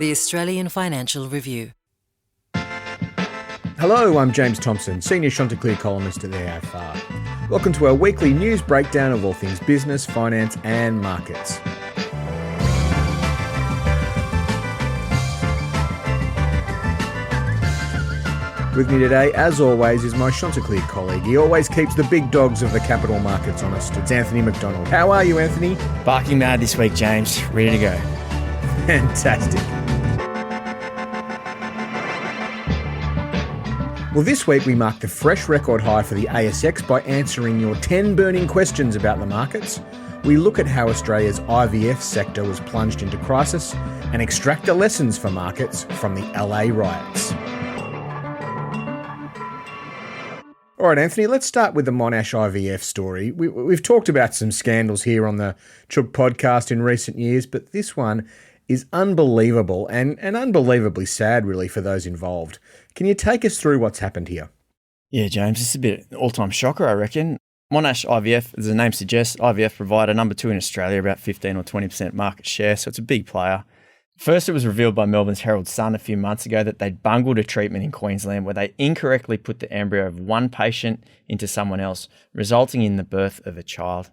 The Australian Financial Review. Hello, I'm James Thompson, Senior Chanticleer columnist at the AFR. Welcome to our weekly news breakdown of all things business, finance and markets. With me today, as always, is my Chanticleer colleague. He always keeps the big dogs of the capital markets honest. It's Anthony McDonald. How are you, Anthony? Barking mad this week, James. Ready to go. Fantastic. Well, this week we marked a fresh record high for the ASX by answering your 10 burning questions about the markets. We look at how Australia's IVF sector was plunged into crisis and extract the lessons for markets from the LA riots. All right, Anthony, let's start with the Monash IVF story. We've talked about some scandals here on the Chug podcast in recent years, but this one is unbelievable and unbelievably sad, really, for those involved. Can you take us through what's happened here? Yeah, James, it's a bit all-time shocker, I reckon. Monash IVF, as the name suggests, IVF provider number 2 in Australia, about 15 or 20% market share, so it's a big player. First, it was revealed by Melbourne's Herald Sun a few months ago that they'd bungled a treatment in Queensland where they incorrectly put the embryo of one patient into someone else, resulting in the birth of a child.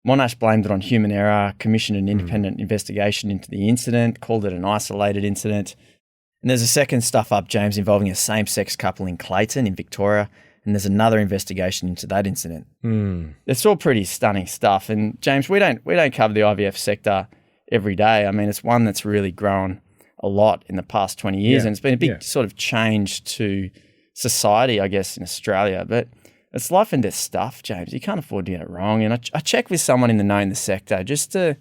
Monash blamed it on human error, commissioned an independent investigation into the incident, called it an isolated incident. And there's a second stuff up, James, involving a same-sex couple in Clayton in Victoria, and there's another investigation into that incident. It's all pretty stunning stuff. And James, we don't cover the IVF sector every day. I mean, it's one that's really grown a lot in the past 20 years, and it's been a big sort of change to society, I guess, in Australia. But it's life and death stuff, James. You can't afford to get it wrong. And I checked with someone in the know in the sector just to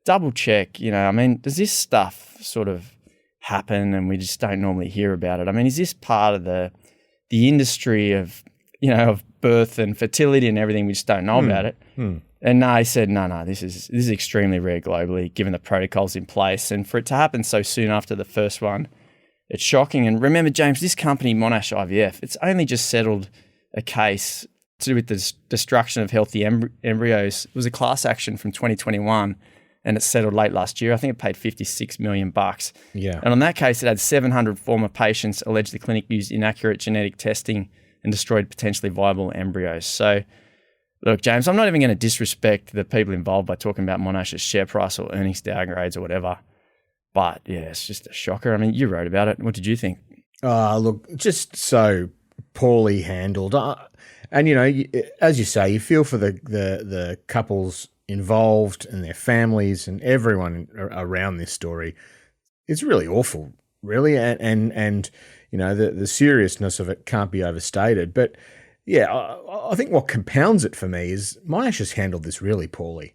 double check, I mean, does this stuff sort of happen and we just don't normally hear about it? I mean, is this part of the industry of, of birth and fertility and everything, we just don't know about it? And no, he said, no, this is extremely rare globally, given the protocols in place. And for it to happen so soon after the first one, it's shocking. And remember, James, this company, Monash IVF, it's only just settled a case to do with the destruction of healthy embryos. It was a class action from 2021 and it settled late last year. I think it paid $56 million. Yeah. And on that case, it had 700 former patients alleged the clinic used inaccurate genetic testing and destroyed potentially viable embryos. So, look, James, I'm not even going to disrespect the people involved by talking about Monash's share price or earnings downgrades or whatever. But, yeah, it's just a shocker. I mean, you wrote about it. What did you think? Look, just so poorly handled. And, as you say, you feel for the couples involved and their families and everyone around this story. It's really awful, really. And the seriousness of it can't be overstated. But, yeah, I think what compounds it for me is Monash has handled this really poorly.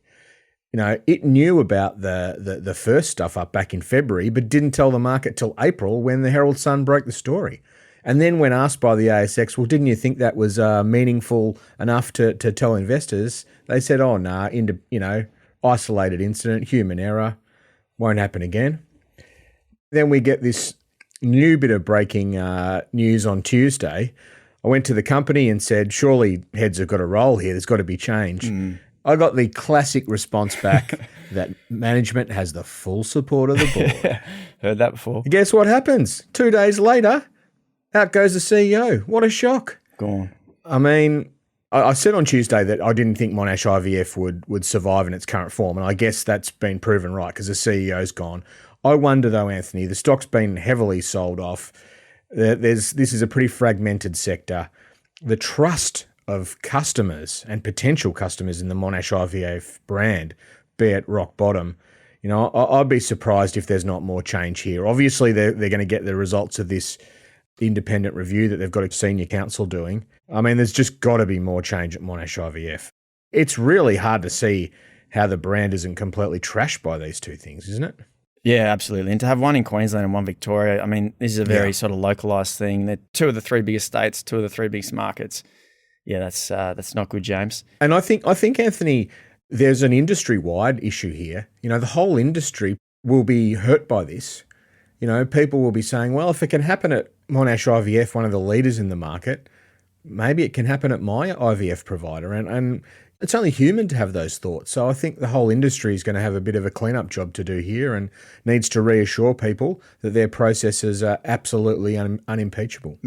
It knew about the first stuff up back in February, but didn't tell the market till April when the Herald Sun broke the story. And then when asked by the ASX, well, didn't you think that was meaningful enough to tell investors? They said, oh, nah, isolated incident, human error, won't happen again. Then we get this new bit of breaking news on Tuesday. I went to the company and said, surely heads have got to roll here. There's got to be change. I got the classic response back that management has the full support of the board. Heard that before. Guess what happens? 2 days later, out goes the CEO. What a shock. Gone. I mean, I said on Tuesday that I didn't think Monash IVF would survive in its current form, and I guess that's been proven right because the CEO's gone. I wonder, though, Anthony, the stock's been heavily sold off. This is a pretty fragmented sector. The trust of customers and potential customers in the Monash IVF brand be at rock bottom. I'd be surprised if there's not more change here. Obviously, they're going to get the results of this independent review that they've got a senior counsel doing. I mean, there's just got to be more change at Monash IVF. It's really hard to see how the brand isn't completely trashed by these two things, isn't it? Yeah, absolutely. And to have one in Queensland and one Victoria, I mean, this is a very sort of localised thing. They're 2 of the 3 biggest states, 2 of the 3 biggest markets. Yeah, that's not good, James. And I think Anthony, there's an industry-wide issue here. The whole industry will be hurt by this. People will be saying, well, if it can happen at Monash IVF, one of the leaders in the market, maybe it can happen at my IVF provider. And it's only human to have those thoughts. So I think the whole industry is going to have a bit of a cleanup job to do here and needs to reassure people that their processes are absolutely unimpeachable.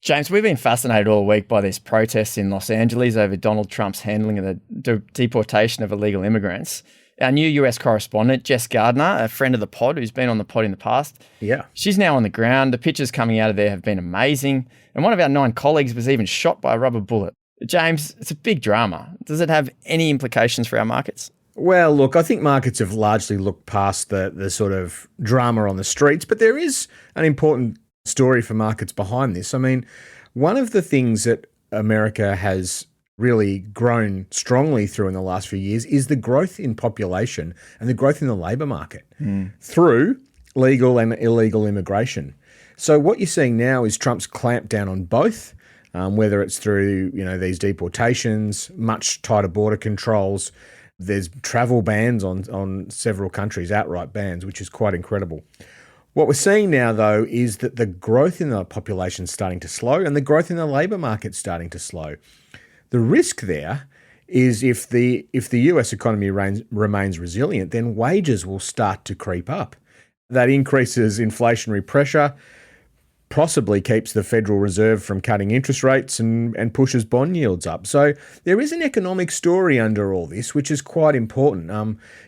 James, we've been fascinated all week by these protests in Los Angeles over Donald Trump's handling of the deportation of illegal immigrants. Our new US correspondent, Jess Gardner, a friend of the pod who's been on the pod in the past. Yeah. She's now on the ground. The pictures coming out of there have been amazing. And one of our 9 colleagues was even shot by a rubber bullet. James, it's a big drama. Does it have any implications for our markets? Well, look, I think markets have largely looked past the sort of drama on the streets, but there is an important story for markets behind this. I mean, one of the things that America has really grown strongly through in the last few years is the growth in population and the growth in the labour market through legal and illegal immigration. So what you're seeing now is Trump's clamped down on both, whether it's through, these deportations, much tighter border controls. There's travel bans on several countries, outright bans, which is quite incredible. What we're seeing now, though, is that the growth in the population is starting to slow and the growth in the labour market is starting to slow. The risk there is if the US economy remains resilient, then wages will start to creep up. That increases inflationary pressure, possibly keeps the Federal Reserve from cutting interest rates and pushes bond yields up. So there is an economic story under all this, which is quite important.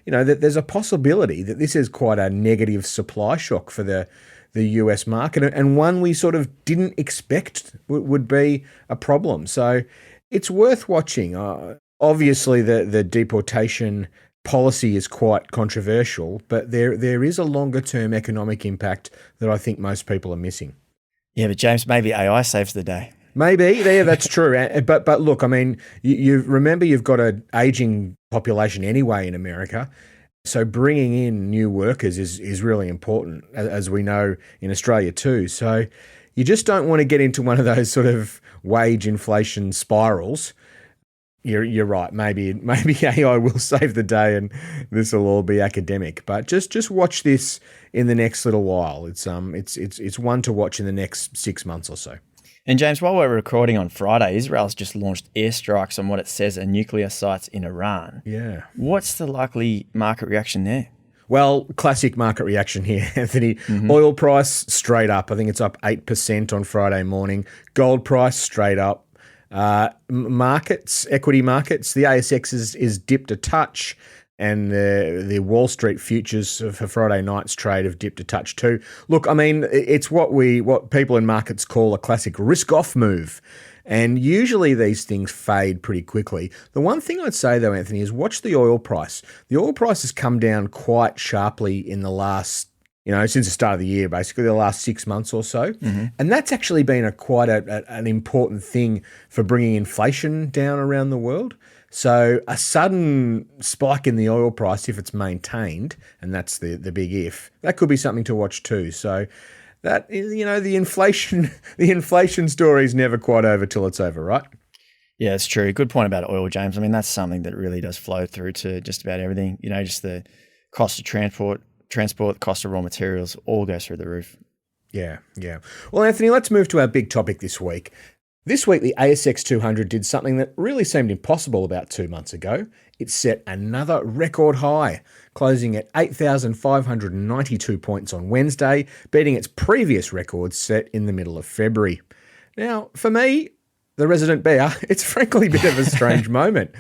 That there's a possibility that this is quite a negative supply shock for the US market and one we sort of didn't expect would be a problem. So it's worth watching. Obviously, the deportation policy is quite controversial, but there is a longer-term economic impact that I think most people are missing. Yeah, but James, maybe AI saves the day. Maybe, yeah, that's true. But look, I mean, you remember you've got an aging population anyway in America, so bringing in new workers is really important, as we know in Australia too. So you just don't want to get into one of those sort of wage inflation spirals. You're right. Maybe AI will save the day, and this will all be academic. But just watch this in the next little while. It's one to watch in the next 6 months or so. And James, while we're recording on Friday, Israel's just launched airstrikes on what it says are nuclear sites in Iran. Yeah. What's the likely market reaction there? Well, classic market reaction here, Anthony. Oil price straight up. I think it's up 8% on Friday morning. Gold price straight up. Equity markets, the ASX is dipped a touch, and the Wall Street futures for Friday night's trade have dipped a touch too. Look, I mean, it's what people in markets call a classic risk-off move. And usually these things fade pretty quickly. The one thing I'd say, though, Anthony, is watch the oil price. The oil price has come down quite sharply in the last, since the start of the year, basically the last 6 months or so. And that's actually been quite an important thing for bringing inflation down around the world. So a sudden spike in the oil price, if it's maintained, and that's the big if, that could be something to watch too. So that, the inflation story is never quite over till it's over, right? Yeah, it's true. Good point about oil, James. I mean, that's something that really does flow through to just about everything. Just the cost of transport, the cost of raw materials, all goes through the roof. Yeah. Well, Anthony, let's move to our big topic this week. This week, the ASX 200 did something that really seemed impossible about 2 months ago. It set another record high, closing at 8,592 points on Wednesday, beating its previous record set in the middle of February. Now, for me, the resident bear, it's frankly a bit of a strange moment.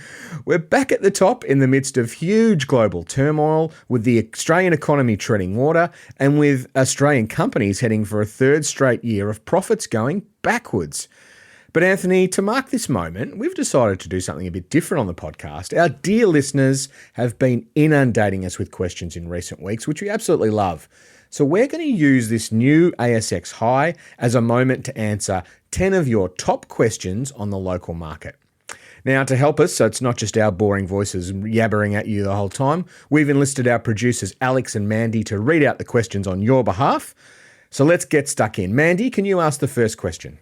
We're back at the top in the midst of huge global turmoil, with the Australian economy treading water and with Australian companies heading for a third straight year of profits going backwards. But Anthony, to mark this moment, we've decided to do something a bit different on the podcast. Our dear listeners have been inundating us with questions in recent weeks, which we absolutely love. So we're going to use this new ASX high as a moment to answer 10 of your top questions on the local market. Now, to help us, so it's not just our boring voices yabbering at you the whole time, we've enlisted our producers Alex and Mandy to read out the questions on your behalf. So let's get stuck in. Mandy, can you ask the first question?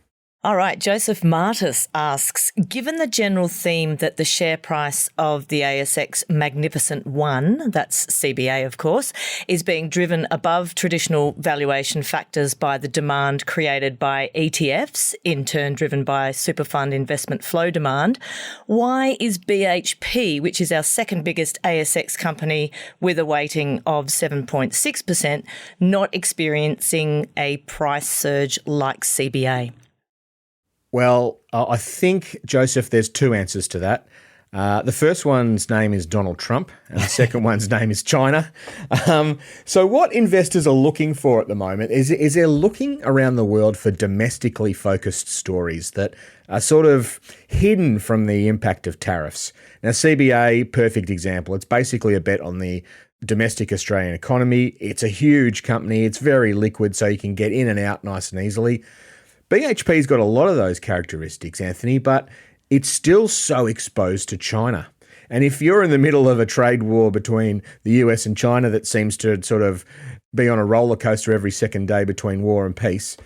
All right, Joseph Martis asks, given the general theme that the share price of the ASX Magnificent One, that's CBA of course, is being driven above traditional valuation factors by the demand created by ETFs, in turn driven by super fund investment flow demand, why is BHP, which is our second biggest ASX company with a weighting of 7.6%, not experiencing a price surge like CBA? Well, I think, Joseph, there's two answers to that. The first one's name is Donald Trump, and the second one's name is China. So what investors are looking for at the moment is they're looking around the world for domestically focused stories that are sort of hidden from the impact of tariffs. Now, CBA, perfect example. It's basically a bet on the domestic Australian economy. It's a huge company. It's very liquid, so you can get in and out nice and easily. BHP's got a lot of those characteristics, Anthony, but it's still so exposed to China. And if you're in the middle of a trade war between the US and China that seems to sort of be on a roller coaster every second day between war and peace,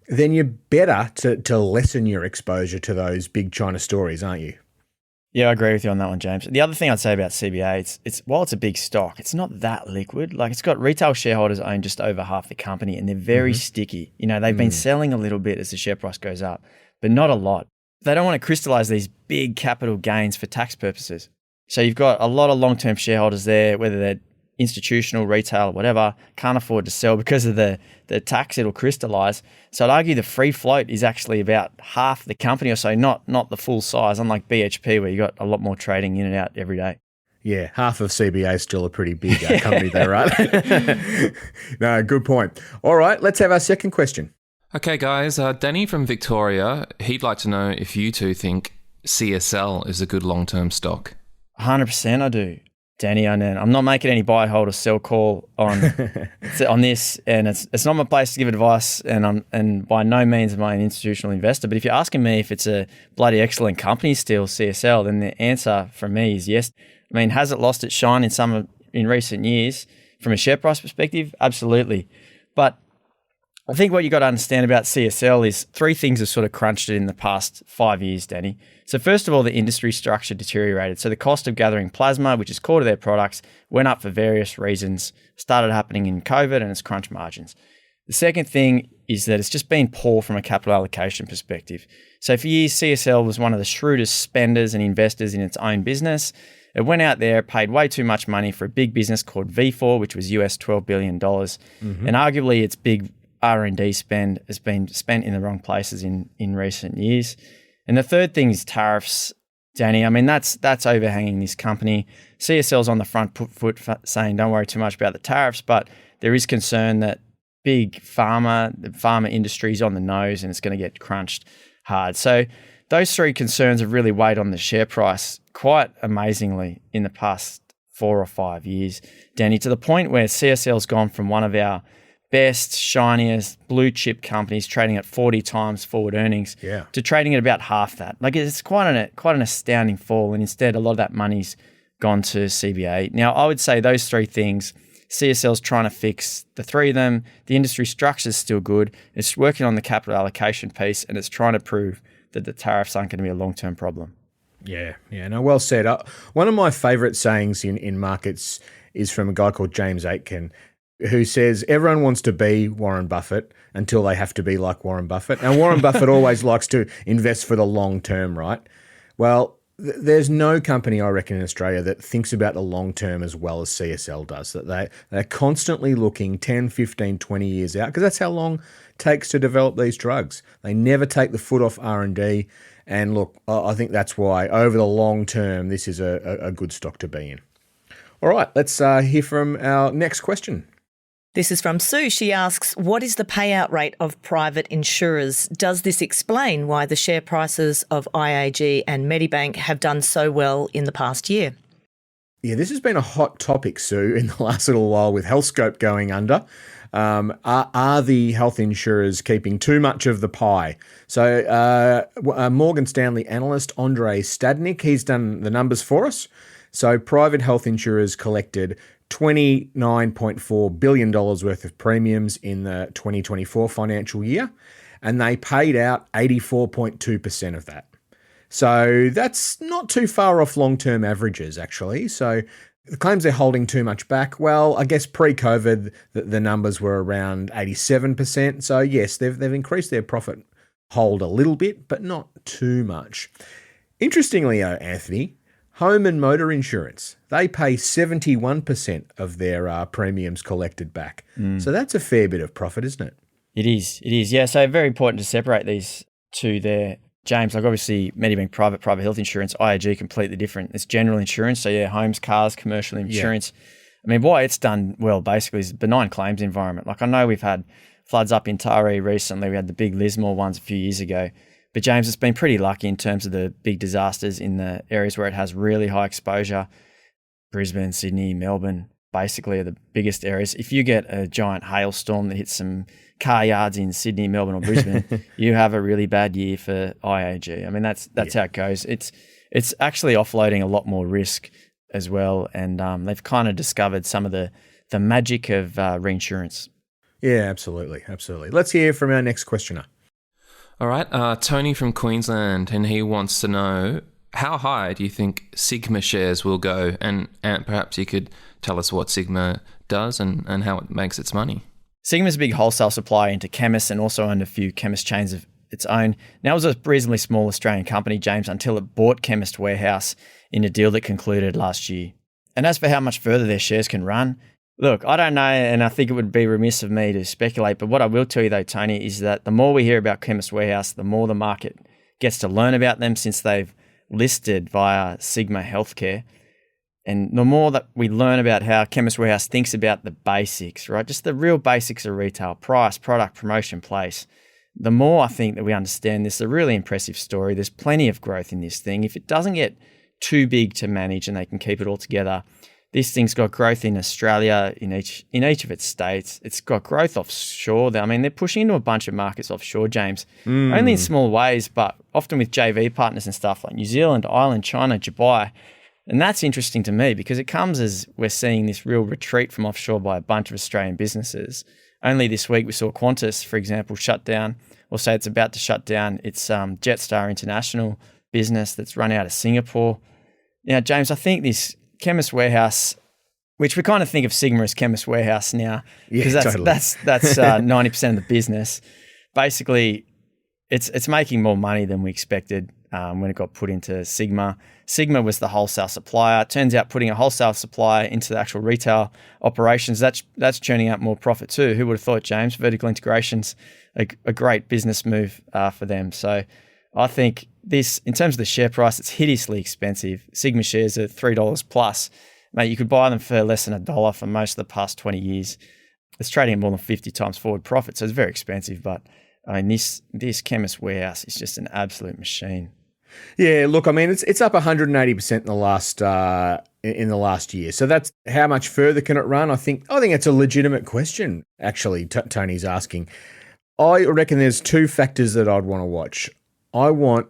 then you're better to lessen your exposure to those big China stories, aren't you? Yeah, I agree with you on that one, James. The other thing I'd say about CBA, it's while it's a big stock, it's not that liquid. Like, it's got retail shareholders own just over half the company, and they're very sticky. You know, they've been selling a little bit as the share price goes up, but not a lot. They don't want to crystallize these big capital gains for tax purposes. So you've got a lot of long-term shareholders there, whether they're institutional, retail, or whatever, can't afford to sell because of the tax it'll crystallize. So I'd argue the free float is actually about half the company or so, not the full size, unlike BHP where you got a lot more trading in and out every day. Yeah, half of CBA is still a pretty big company there, right? No, good point. All right, let's have our second question. Okay, guys. Danny from Victoria, he'd like to know if you two think CSL is a good long-term stock. 100% I do. Danny, I'm not making any buy, hold, or sell call on this, and it's not my place to give advice, and by no means am I an institutional investor. But if you're asking me if it's a bloody excellent company still, CSL, then the answer from me is yes. I mean, has it lost its shine in recent years from a share price perspective? Absolutely. But I think what you got to understand about CSL is three things have sort of crunched it in the past 5 years, Danny. So first of all, the industry structure deteriorated. So the cost of gathering plasma, which is core to their products, went up for various reasons, started happening in COVID, and it's crunched margins. The second thing is that it's just been poor from a capital allocation perspective. So for years, CSL was one of the shrewdest spenders and investors in its own business. It went out there, paid way too much money for a big business called Vifor, which was US $12 billion. And arguably its big R&D spend has been spent in the wrong places in recent years. And the third thing is tariffs, Danny. I mean, that's overhanging this company. CSL's on the front foot saying don't worry too much about the tariffs, but there is concern that the pharma industry is on the nose and it's going to get crunched hard. So those three concerns have really weighed on the share price quite amazingly in the past 4 or 5 years, Danny, to the point where CSL's gone from one of our best, shiniest, blue chip companies trading at 40 times forward earnings to trading at about half that. Like, it's quite an astounding fall, and instead a lot of that money's gone to CBA. Now, I would say those three things, CSL's trying to fix the three of them. The industry structure is still good. It's working on the capital allocation piece, and it's trying to prove that the tariffs aren't going to be a long-term problem. Yeah, no, well said. One of my favourite sayings in markets is from a guy called James Aitken, who says everyone wants to be Warren Buffett until they have to be like Warren Buffett. Now, Warren Buffett always likes to invest for the long term, right? Well, there's no company, I reckon, in Australia that thinks about the long term as well as CSL does, that they're constantly looking 10, 15, 20 years out, because that's how long it takes to develop these drugs. They never take the foot off R&D. And look, I think that's why over the long term, this is a good stock to be in. All right, let's hear from our next question. This is from Sue. She asks, what is the payout rate of private insurers? Does this explain why the share prices of IAG and Medibank have done so well in the past year? Yeah, this has been a hot topic, Sue, in the last little while with HealthScope going under. Are the health insurers keeping too much of the pie? So Morgan Stanley analyst Andre Stadnik, he's done the numbers for us. So private health insurers collected $29.4 billion worth of premiums in the 2024 financial year. and they paid out 84.2% of that. So that's not too far off long-term averages, actually. So the claims they're holding too much back, well, I guess pre-COVID, the numbers were around 87%. So yes, they've increased their profit hold a little bit, but not too much. Interestingly, Anthony, home and motor insurance, they pay 71% of their premiums collected back. So that's a fair bit of profit, isn't it? It is. Yeah, so very important to separate these two there. James, like obviously Medibank private health insurance, IAG, completely different. It's general insurance. So yeah, homes, cars, commercial insurance. Yeah. I mean, why it's done well basically is a benign claims environment. Like I know we've had floods up in Taree recently. We had the big Lismore ones a few years ago. But James, it's been pretty lucky in terms of the big disasters in the areas where it has really high exposure. Brisbane, Sydney, Melbourne, basically are the biggest areas. If you get a giant hailstorm that hits some car yards in Sydney, Melbourne or Brisbane, you have a really bad year for IAG. I mean, that's how it goes. It's actually offloading a lot more risk as well. And they've kind of discovered some of the magic of reinsurance. Yeah, absolutely. Let's hear from our next questioner. All right, Tony from Queensland, and he wants to know, how high do you think Sigma shares will go? And perhaps you could tell us what Sigma does and how it makes its money. Sigma's a big wholesale supplier into chemists and also owned a few chemist chains of its own. Now it was a reasonably small Australian company, James, until it bought Chemist Warehouse in a deal that concluded last year. And as for how much further their shares can run, look, I don't know, and I think it would be remiss of me to speculate, but what I will tell you though, Tony, is that the more we hear about Chemist Warehouse, the more the market gets to learn about them since they've listed via Sigma Healthcare. And the more that we learn about how Chemist Warehouse thinks about the basics, right? Just the real basics of retail, price, product, promotion, place. The more I think that we understand this, a really impressive story. There's plenty of growth in this thing. If it doesn't get too big to manage and they can keep it all together, this thing's got growth in Australia, in each of its states. It's got growth offshore. I mean, they're pushing into a bunch of markets offshore, James. Only in small ways, but often with JV partners and stuff like New Zealand, Ireland, China, Dubai. And that's interesting to me because it comes as we're seeing this real retreat from offshore by a bunch of Australian businesses. Only this week we saw Qantas, for example, shut down, or say it's about to shut down its Jetstar International business that's run out of Singapore. Now, James, I think this Chemist Warehouse, which we kind of think of Sigma as Chemist Warehouse now, because that's 90% of the business. Basically, it's making more money than we expected when it got put into Sigma. Sigma was the wholesale supplier. It turns out putting a wholesale supplier into the actual retail operations, that's churning out more profit too. Who would have thought, James? Vertical integration's a great business move for them. So I think this, in terms of the share price, it's hideously expensive. Sigma shares are $3 plus. Mate, you could buy them for less than $1 for most of the past 20 years. It's trading at more than 50 times forward profit, so it's very expensive. But I mean, this Chemist Warehouse is just an absolute machine. Yeah, look, I mean, it's up 180% in the last year. So that's how much further can it run? I think it's a legitimate question. Actually, Tony's asking. I reckon there's two factors that I'd want to watch. I want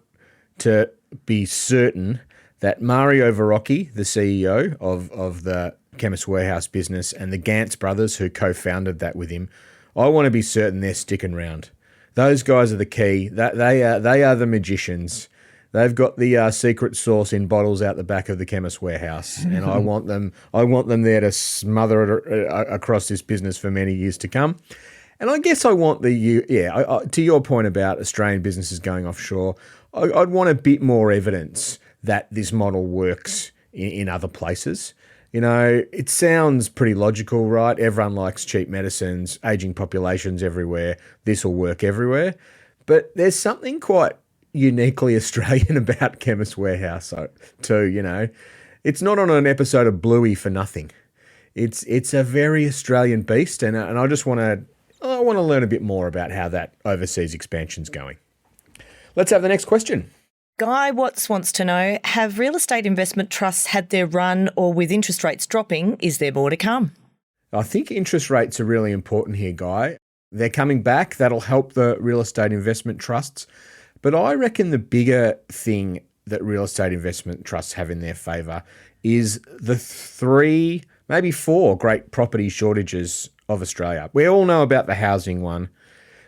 to be certain that Mario Verrocchi, the CEO of the Chemist Warehouse business, and the Gantz brothers who co-founded that with him, I want to be certain they're sticking around. Those guys are the key. They are the magicians. They've got the secret sauce in bottles out the back of the Chemist Warehouse, and I want them there to smother it across this business for many years to come. And I guess I want to your point about Australian businesses going offshore, I'd want a bit more evidence that this model works in other places. You know, it sounds pretty logical, right? Everyone likes cheap medicines, aging populations everywhere. This will work everywhere. But there's something quite uniquely Australian about Chemist Warehouse too, you know. It's not on an episode of Bluey for nothing. It's a very Australian beast, and I just want to learn a bit more about how that overseas expansion's going. Let's have the next question. Guy Watts wants to know, have real estate investment trusts had their run, or with interest rates dropping, is there more to come? I think interest rates are really important here, Guy. They're coming back. That'll help the real estate investment trusts. But I reckon the bigger thing that real estate investment trusts have in their favour is the 3, maybe 4 great property shortages of Australia. We all know about the housing one.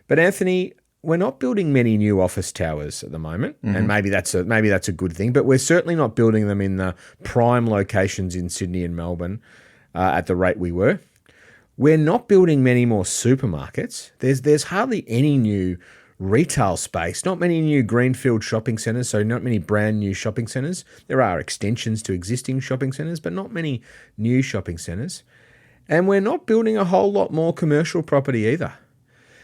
But Anthony, we're not building many new office towers at the moment, and maybe that's a good thing. But we're certainly not building them in the prime locations in Sydney and Melbourne at the rate we were. We're not building many more supermarkets. There's hardly any new retail space, not many new greenfield shopping centres, so not many brand new shopping centres. There are extensions to existing shopping centres, but not many new shopping centres. And we're not building a whole lot more commercial property either.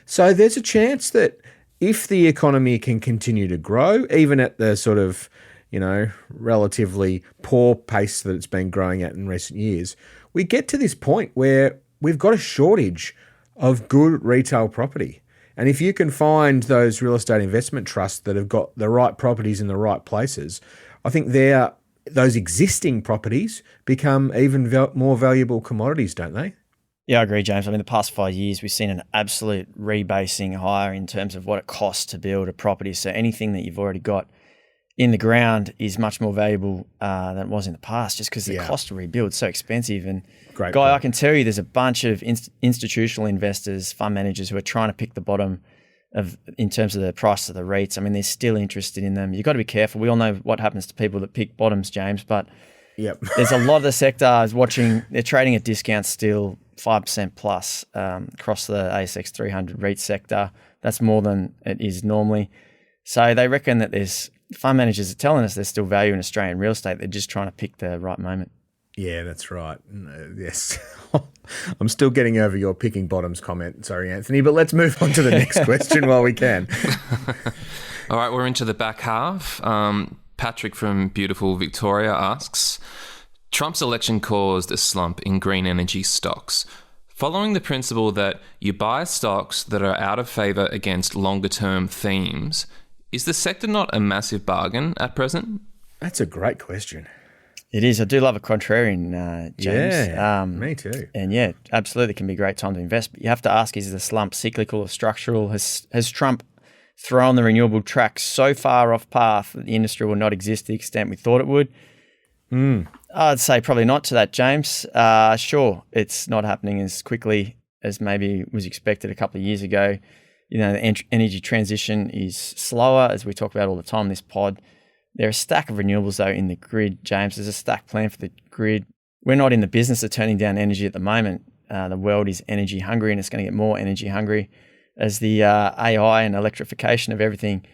So there's a chance that if the economy can continue to grow, even at the sort of, relatively poor pace that it's been growing at in recent years, we get to this point where we've got a shortage of good retail property. And if you can find those real estate investment trusts that have got the right properties in the right places, I think those existing properties become even more valuable commodities, don't they? Yeah, I agree, James. I mean, the past 5 years, we've seen an absolute rebasing higher in terms of what it costs to build a property. So anything that you've already got in the ground is much more valuable than it was in the past, just because the cost to rebuild is so expensive. And Great Guy, point. I can tell you there's a bunch of institutional investors, fund managers who are trying to pick the bottom in terms of the price of the REITs. I mean, they're still interested in them. You've got to be careful. We all know what happens to people that pick bottoms, James, but there's a lot of the sector is watching. They're trading at discounts still, 5% plus across the ASX 300 REIT sector. That's more than it is normally. So they reckon that fund managers are telling us there's still value in Australian real estate. They're just trying to pick the right moment. Yeah, that's right. Yes. I'm still getting over your picking bottoms comment. Sorry, Anthony, but let's move on to the next question while we can. All right, we're into the back half. Patrick from beautiful Victoria asks, Trump's election caused a slump in green energy stocks. Following the principle that you buy stocks that are out of favour against longer-term themes, is the sector not a massive bargain at present? That's a great question. It is. I do love a contrarian, James. Yeah, me too. And yeah, absolutely can be a great time to invest. But you have to ask, is the slump cyclical or structural? Has Trump thrown the renewable track so far off path that the industry will not exist to the extent we thought it would? I'd say probably not to that, James. Sure, it's not happening as quickly as maybe was expected a couple of years ago. The energy transition is slower, as we talk about all the time in this pod. There are a stack of renewables, though, in the grid, James. There's a stack plan for the grid. We're not in the business of turning down energy at the moment. The world is energy hungry, and it's going to get more energy hungry as the AI and electrification of everything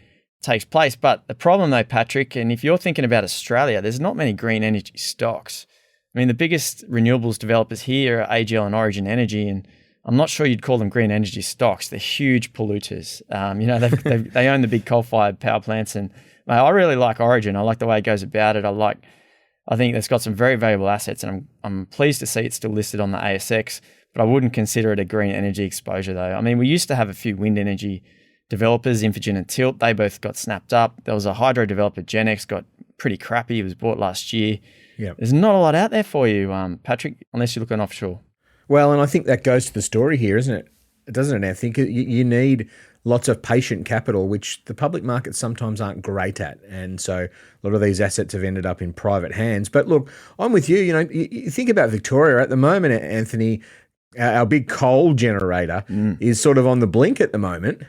takes place. But the problem, though, Patrick, and if you're thinking about Australia, there's not many green energy stocks. I mean, the biggest renewables developers here are AGL and Origin Energy, and I'm not sure you'd call them green energy stocks. They're huge polluters. They own the big coal-fired power plants, and I really like Origin. I like the way it goes about it. I think it's got some very valuable assets, and I'm pleased to see it's still listed on the ASX, but I wouldn't consider it a green energy exposure, though. I mean, we used to have a few wind energy developers, Infigen and Tilt. They both got snapped up. There was a hydro developer, Genex, got pretty crappy. It was bought last year. Yep. There's not a lot out there for you, Patrick, unless you're looking offshore. Well, and I think that goes to the story here, isn't it? Doesn't it, Anthony? You need lots of patient capital, which the public markets sometimes aren't great at. And so a lot of these assets have ended up in private hands. But look, I'm with you. You think about Victoria at the moment, Anthony, our big coal generator is sort of on the blink at the moment.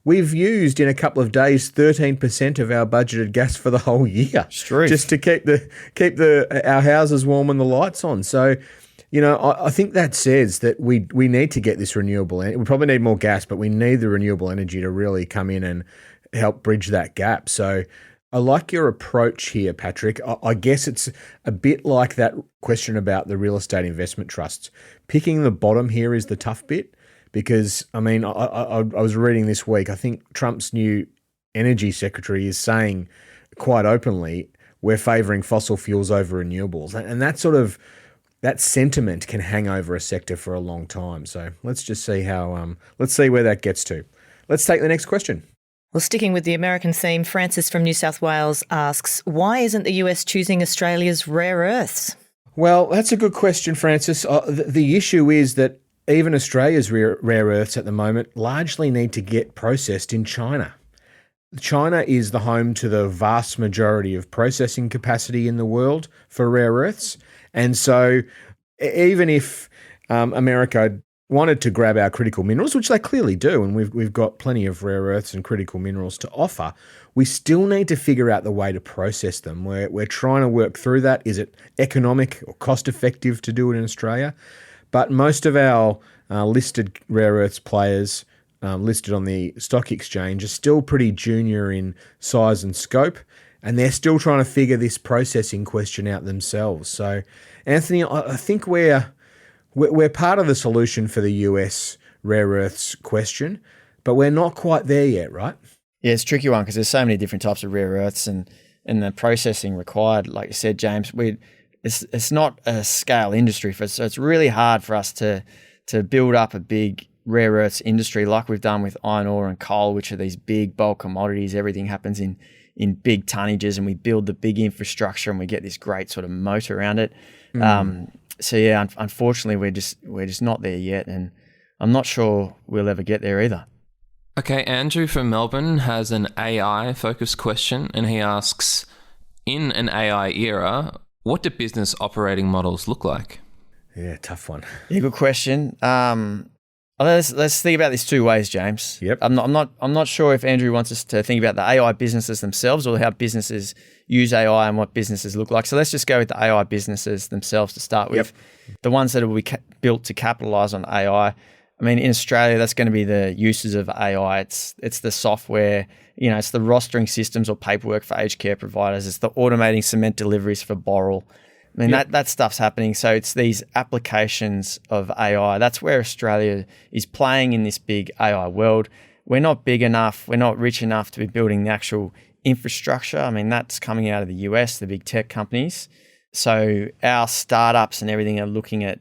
We've used in a couple of days 13% of our budgeted gas for the whole year. True. Just to keep our houses warm and the lights on. So, I think that says that we need to get this renewable energy. We probably need more gas, but we need the renewable energy to really come in and help bridge that gap. So I like your approach here, Patrick. I guess it's a bit like that question about the real estate investment trusts. Picking the bottom here is the tough bit because, I mean, I was reading this week, I think Trump's new energy secretary is saying quite openly, we're favouring fossil fuels over renewables. And that sentiment can hang over a sector for a long time. So let's just see let's see where that gets to. Let's take the next question. Well, sticking with the American theme, Francis from New South Wales asks, why isn't the US choosing Australia's rare earths? Well, that's a good question, Francis. The issue is that even Australia's rare earths at the moment largely need to get processed in China. China is the home to the vast majority of processing capacity in the world for rare earths. And so even if America wanted to grab our critical minerals, which they clearly do, and we've got plenty of rare earths and critical minerals to offer, we still need to figure out the way to process them. We're trying to work through that. Is it economic or cost effective to do it in Australia? But most of our listed rare earths players listed on the stock exchange are still pretty junior in size and scope, and they're still trying to figure this processing question out themselves. So, Anthony, I think we're part of the solution for the US rare earths question, but we're not quite there yet, right? Yeah, it's a tricky one because there's so many different types of rare earths and the processing required, like you said, James, it's not a scale industry for us, so it's really hard for us to build up a big rare earths industry like we've done with iron ore and coal, which are these big bulk commodities. Everything happens in big tonnages, and we build the big infrastructure and we get this great sort of moat around it. So yeah, unfortunately, we're just not there yet, and I'm not sure we'll ever get there either. Okay, Andrew from Melbourne has an AI-focused question, and he asks, in an AI era, what do business operating models look like? Yeah, tough one. Yeah, good question. Let's think about this two ways, James. Yep. I'm not sure if Andrew wants us to think about the AI businesses themselves or how businesses use AI and what businesses look like. So let's just go with the AI businesses themselves to start with. Yep. The ones that will be built to capitalize on AI. I mean, in Australia, that's going to be the uses of AI. It's the software, it's the rostering systems or paperwork for aged care providers. It's the automating cement deliveries for Boral. I mean, that stuff's happening. So it's these applications of AI. That's where Australia is playing in this big AI world. We're not big enough. We're not rich enough to be building the actual infrastructure. I mean, that's coming out of the US, the big tech companies. So our startups and everything are looking at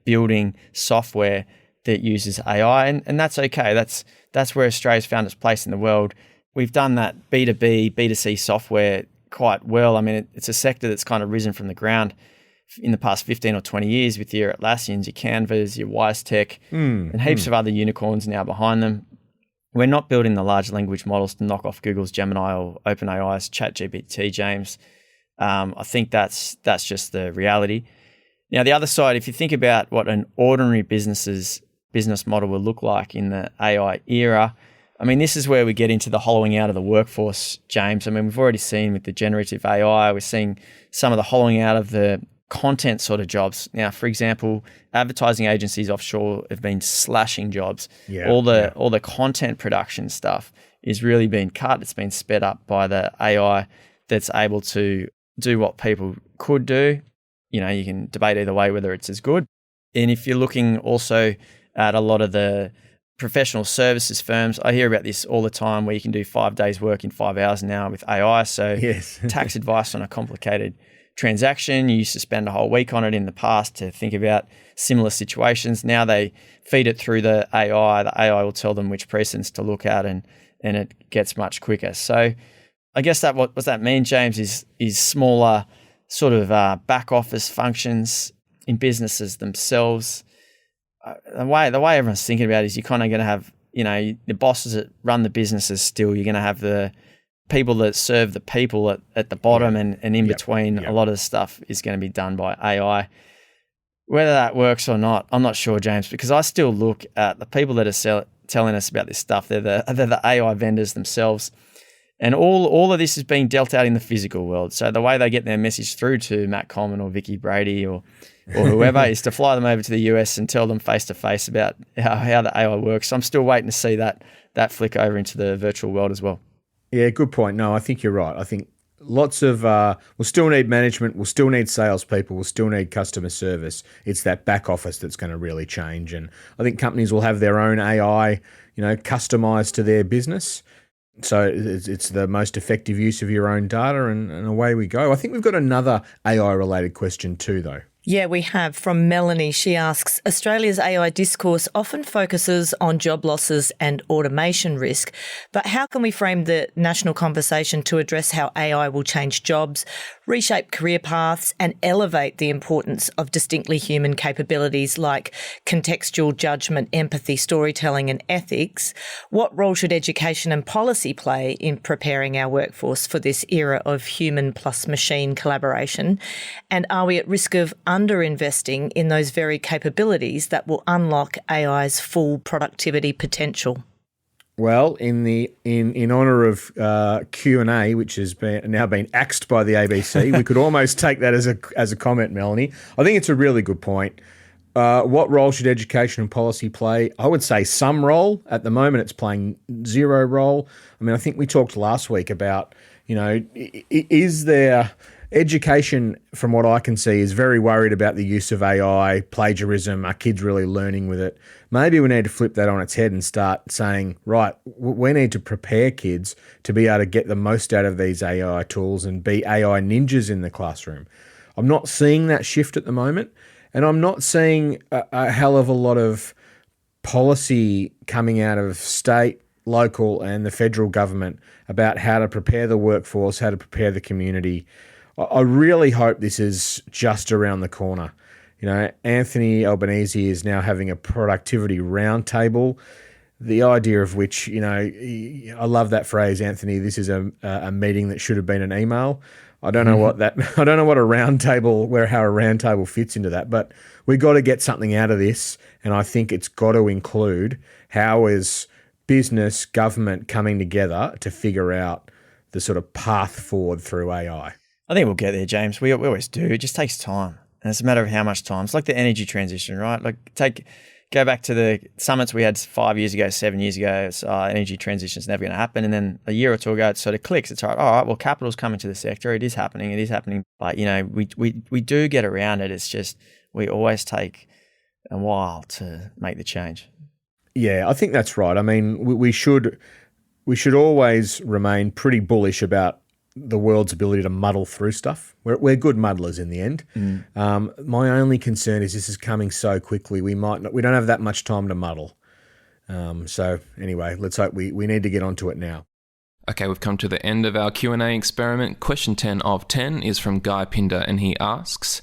building software that uses AI, and that's okay. That's where Australia's found its place in the world. We've done that B2B, B2C software quite well. I mean, it's a sector that's kind of risen from the ground in the past 15 or 20 years with your Atlassians, your Canvas, your WiseTech, and heaps of other unicorns now behind them. We're not building the large language models to knock off Google's Gemini or OpenAI's ChatGPT, James. I think that's just the reality. Now, the other side, if you think about what an ordinary business model will look like in the AI era, I mean, this is where we get into the hollowing out of the workforce, James. I mean, we've already seen with the generative AI, we're seeing some of the hollowing out of the content sort of jobs. Now, for example, advertising agencies offshore have been slashing jobs. Yeah, all the content production stuff is really being cut. It's been sped up by the AI that's able to do what people could do. You can debate either way whether it's as good. And if you're looking also at a lot of the professional services firms, I hear about this all the time where you can do 5 days work in 5 hours now with AI. So yes. Tax advice on a complicated transaction, you used to spend a whole week on it in the past to think about similar situations. Now they feed it through the AI. The AI will tell them which precedents to look at, and it gets much quicker. So I guess that what that means, James, is smaller sort of back office functions in businesses themselves. The way everyone's thinking about it is you're kind of going to have, the bosses that run the businesses still. You're going to have the people that serve the people at the bottom, and in between. A lot of the stuff is going to be done by AI. Whether that works or not, I'm not sure, James, because I still look at the people that are telling us about this stuff. They're the AI vendors themselves. And all of this is being dealt out in the physical world. So the way they get their message through to Matt Coleman or Vicky Brady or whoever is to fly them over to the US and tell them face to face about how the AI works. So I'm still waiting to see that flick over into the virtual world as well. Yeah, good point. No, I think you're right. I think lots of we'll still need management, we'll still need salespeople, we'll still need customer service. It's that back office that's going to really change. And I think companies will have their own AI, customized to their business. So it's the most effective use of your own data, and away we go. I think we've got another AI-related question too, though. Yeah, we have. From Melanie, she asks, Australia's AI discourse often focuses on job losses and automation risk, but how can we frame the national conversation to address how AI will change jobs, reshape career paths, and elevate the importance of distinctly human capabilities like contextual judgment, empathy, storytelling, and ethics? What role should education and policy play in preparing our workforce for this era of human plus machine collaboration? And are we at risk of underinvesting in those very capabilities that will unlock AI's full productivity potential? Well, in honour of Q&A, which has now been axed by the ABC, we could almost take that as a comment, Melanie. I think it's a really good point. What role should education and policy play? I would say some role. At the moment, it's playing zero role. I mean, I think we talked last week about, is there education, from what I can see, is very worried about the use of AI, plagiarism. Are kids really learning with it? Maybe we need to flip that on its head and start saying, right, we need to prepare kids to be able to get the most out of these AI tools and be AI ninjas in the classroom. I'm not seeing that shift at the moment, and I'm not seeing a hell of a lot of policy coming out of state, local, and the federal government about how to prepare the workforce, how to prepare the community. I really hope this is just around the corner. Anthony Albanese is now having a productivity roundtable, the idea of which, I love that phrase, Anthony. This is a meeting that should have been an email. I don't know what I don't know what a roundtable, how a roundtable fits into that, but we got to get something out of this, and I think it's got to include how is business, government coming together to figure out the sort of path forward through AI. I think we'll get there, James. We always do. It just takes time. And it's a matter of how much time. It's like the energy transition, right? Go back to the summits we had 5 years ago, 7 years ago. It's, energy transition is never going to happen. And then a year or two ago, it sort of clicks. It's all right, well, capital's coming to the sector. It is happening. But, we do get around it. It's just we always take a while to make the change. Yeah, I think that's right. I mean, we should always remain pretty bullish about the world's ability to muddle through stuff. We're good muddlers in the end. My only concern is this is coming so quickly. We don't have that much time to muddle. So anyway, let's hope we need to get onto it now. Okay, we've come to the end of our Q&A experiment. Question 10 of 10 is from Guy Pinder, and he asks,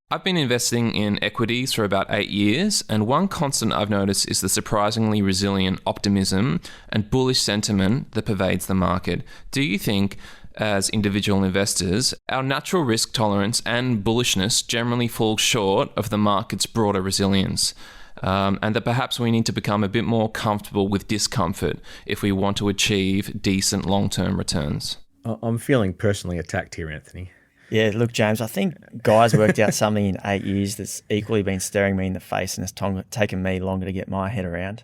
I've been investing in equities for about 8 years, and one constant I've noticed is the surprisingly resilient optimism and bullish sentiment that pervades the market. Do you think, as individual investors, our natural risk tolerance and bullishness generally falls short of the market's broader resilience? And that perhaps we need to become a bit more comfortable with discomfort if we want to achieve decent long-term returns? I'm feeling personally attacked here, Anthony. Yeah, look, James, I think Guy's worked out something in 8 years that's equally been staring me in the face and has taken me longer to get my head around.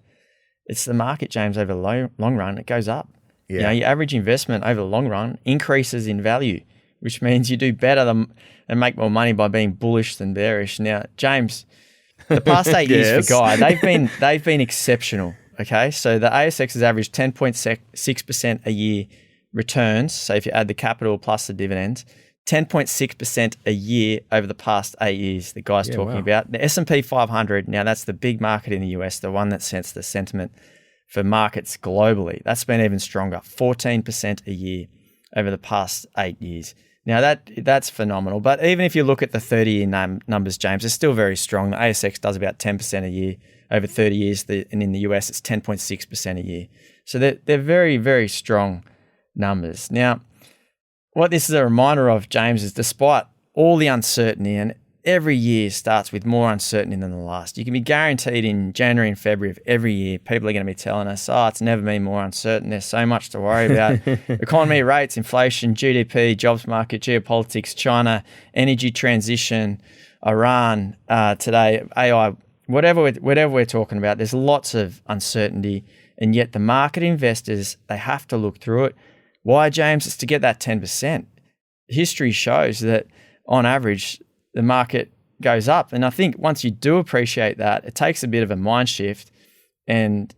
It's the market, James, over the long run, it goes up. Yeah. Your average investment over the long run increases in value, which means you do better and make more money by being bullish than bearish. Now, James, the past 8 years for Guy, they've been exceptional. Okay, so the ASX has averaged 10.6% a year returns. So if you add the capital plus the dividends, 10.6% a year over the past 8 years. The Guy's talking about the S&P 500. Now that's the big market in the US, the one that sets the sentiment for markets globally. That's been even stronger, 14% a year over the past 8 years. Now that's phenomenal. But even if you look at the 30-year numbers, James, they're still very strong. The ASX does about 10% a year over 30 years, and in the US it's 10.6% a year. So they're very, very strong numbers. Now, what this is a reminder of, James, is despite all the uncertainty, and every year starts with more uncertainty than the last. You can be guaranteed in January and February of every year, people are going to be telling us, it's never been more uncertain. There's so much to worry about. Economy, rates, inflation, GDP, jobs market, geopolitics, China, energy transition, Iran, today, AI, whatever we're talking about, there's lots of uncertainty. And yet the market investors, they have to look through it. Why, James? It's to get that 10%. History shows that on average, the market goes up. And I think once you do appreciate that, it takes a bit of a mind shift and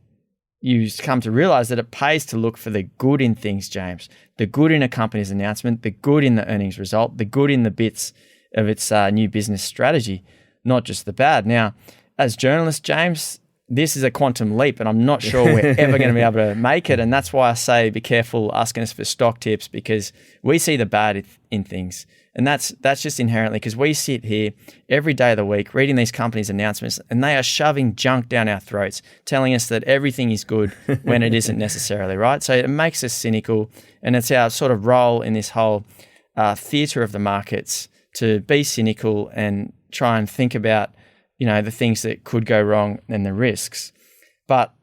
you come to realize that it pays to look for the good in things, James. The good in a company's announcement, the good in the earnings result, the good in the bits of its new business strategy, not just the bad. Now, as journalists, James, this is a quantum leap and I'm not sure we're ever going to be able to make it. And that's why I say be careful asking us for stock tips, because we see the bad in things. And that's just inherently because we sit here every day of the week reading these companies' announcements and they are shoving junk down our throats, telling us that everything is good when it isn't necessarily, right? So it makes us cynical, and it's our sort of role in this whole theatre of the markets to be cynical and try and think about, the things that could go wrong and the risks. But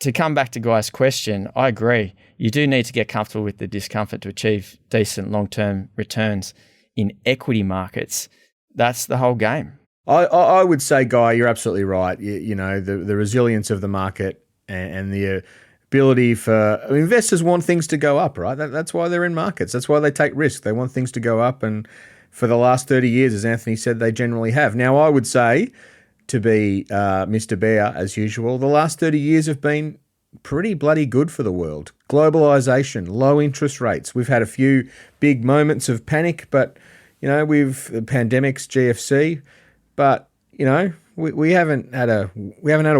to come back to Guy's question, I agree. You do need to get comfortable with the discomfort to achieve decent long-term returns in equity markets. That's the whole game. I would say, Guy, you're absolutely right. The resilience of the market and the ability for investors want things to go up, right? That's why they're in markets. That's why they take risk. They want things to go up. And for the last 30 years, as Anthony said, they generally have. Now, I would say, to be Mr. Bear, as usual, the last 30 years have been pretty bloody good for the world. Globalization, low interest rates. We've had a few big moments of panic, but, we've pandemics, GFC, but, we haven't had a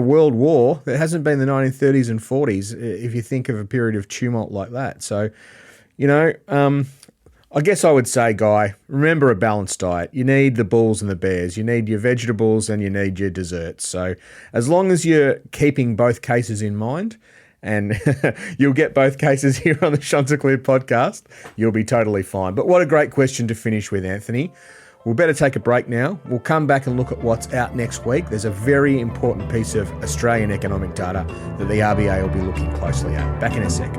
world war. There hasn't been the 1930s and 40s, if you think of a period of tumult like that. So, I guess I would say, Guy, remember a balanced diet. You need the bulls and the bears. You need your vegetables and you need your desserts. So as long as you're keeping both cases in mind, and you'll get both cases here on the Chanticleer podcast, you'll be totally fine. But what a great question to finish with, Anthony. We'll better take a break now. We'll come back and look at what's out next week. There's a very important piece of Australian economic data that the RBA will be looking closely at. Back in a sec.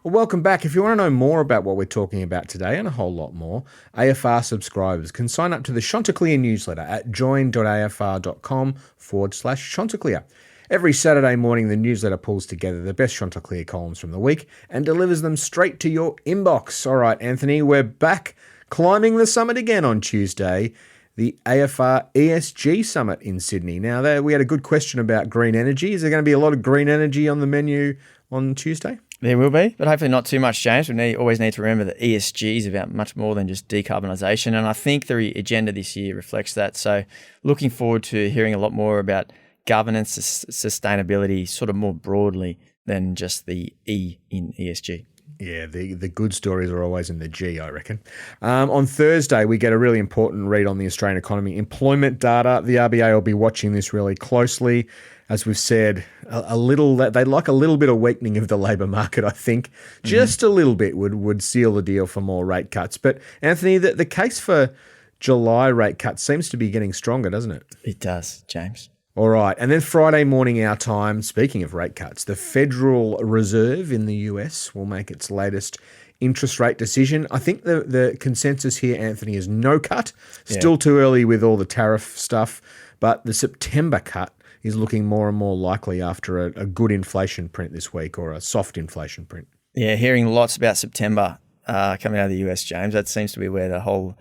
Well, welcome back. If you want to know more about what we're talking about today and a whole lot more, AFR subscribers can sign up to the Chanticleer newsletter at join.afr.com/Chanticleer. Every Saturday morning, the newsletter pulls together the best Chanticleer columns from the week and delivers them straight to your inbox. All right, Anthony, we're back climbing the summit again on Tuesday, the AFR ESG Summit in Sydney. Now, we had a good question about green energy. Is there going to be a lot of green energy on the menu on Tuesday? There will be, but hopefully not too much, James. We always need to remember that ESG is about much more than just decarbonisation, and I think the agenda this year reflects that. So looking forward to hearing a lot more about governance, sustainability, sort of more broadly than just the E in ESG. Yeah, the good stories are always in the G, I reckon. On Thursday, we get a really important read on the Australian economy. Employment data, the RBA will be watching this really closely. As we've said, they'd like a little bit of weakening of the labour market, I think. Just a little bit would seal the deal for more rate cuts. But, Anthony, the case for July rate cuts seems to be getting stronger, doesn't it? It does, James. All right. And then Friday morning our time, speaking of rate cuts, the Federal Reserve in the US will make its latest interest rate decision. I think the consensus here, Anthony, is no cut. Still too early with all the tariff stuff, but the September cut is looking more and more likely after a good inflation print this week, or a soft inflation print. Yeah, hearing lots about September coming out of the US, James. That seems to be where the whole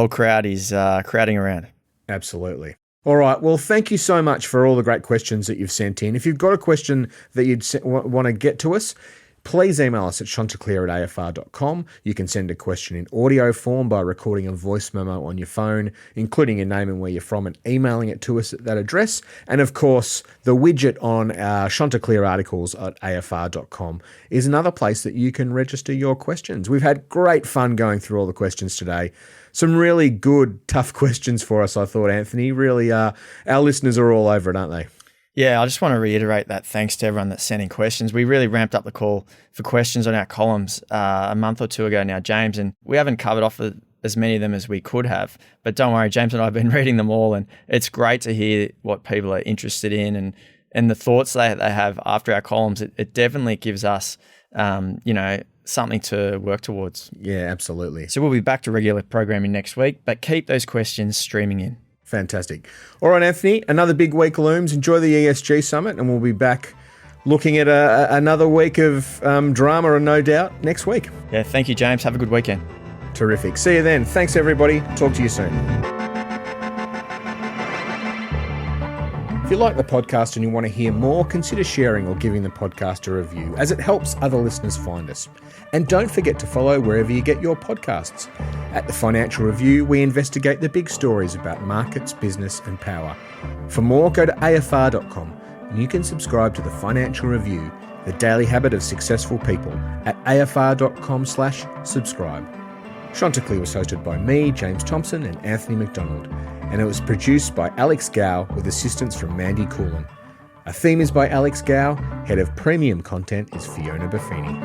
crowd is crowding around. Absolutely. All right. Well, thank you so much for all the great questions that you've sent in. If you've got a question that you'd want to get to us, please email us at chanticleer@afr.com. You can send a question in audio form by recording a voice memo on your phone, including your name and where you're from, and emailing it to us at that address. And of course, the widget on our Chanticleer articles at afr.com is another place that you can register your questions. We've had great fun going through all the questions today. Some really good, tough questions for us, I thought, Anthony. Really, our listeners are all over it, aren't they? Yeah, I just want to reiterate that thanks to everyone that's sending questions. We really ramped up the call for questions on our columns a month or two ago now, James, and we haven't covered off as many of them as we could have. But don't worry, James and I have been reading them all, and it's great to hear what people are interested in and the thoughts they have after our columns. It definitely gives us, something to work towards. Yeah, absolutely. So we'll be back to regular programming next week, but keep those questions streaming in. Fantastic. All right, Anthony, another big week looms. Enjoy the ESG Summit, and we'll be back looking at another week of drama, and no doubt, next week. Yeah, thank you, James. Have a good weekend. Terrific. See you then. Thanks, everybody. Talk to you soon. If you like the podcast and you want to hear more, consider sharing or giving the podcast a review, as it helps other listeners find us. And don't forget to follow wherever you get your podcasts. At the Financial Review, we investigate the big stories about markets, business and power. For more, go to afr.com, and you can subscribe to the Financial Review, the daily habit of successful people, at afr.com/subscribe. Chanticleer was hosted by me, James Thompson, and Anthony McDonald. and it was produced by Alex Gow with assistance from Mandy Coolin. Our theme is by Alex Gow. Head of Premium Content is Fiona Buffini.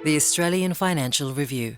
The Australian Financial Review.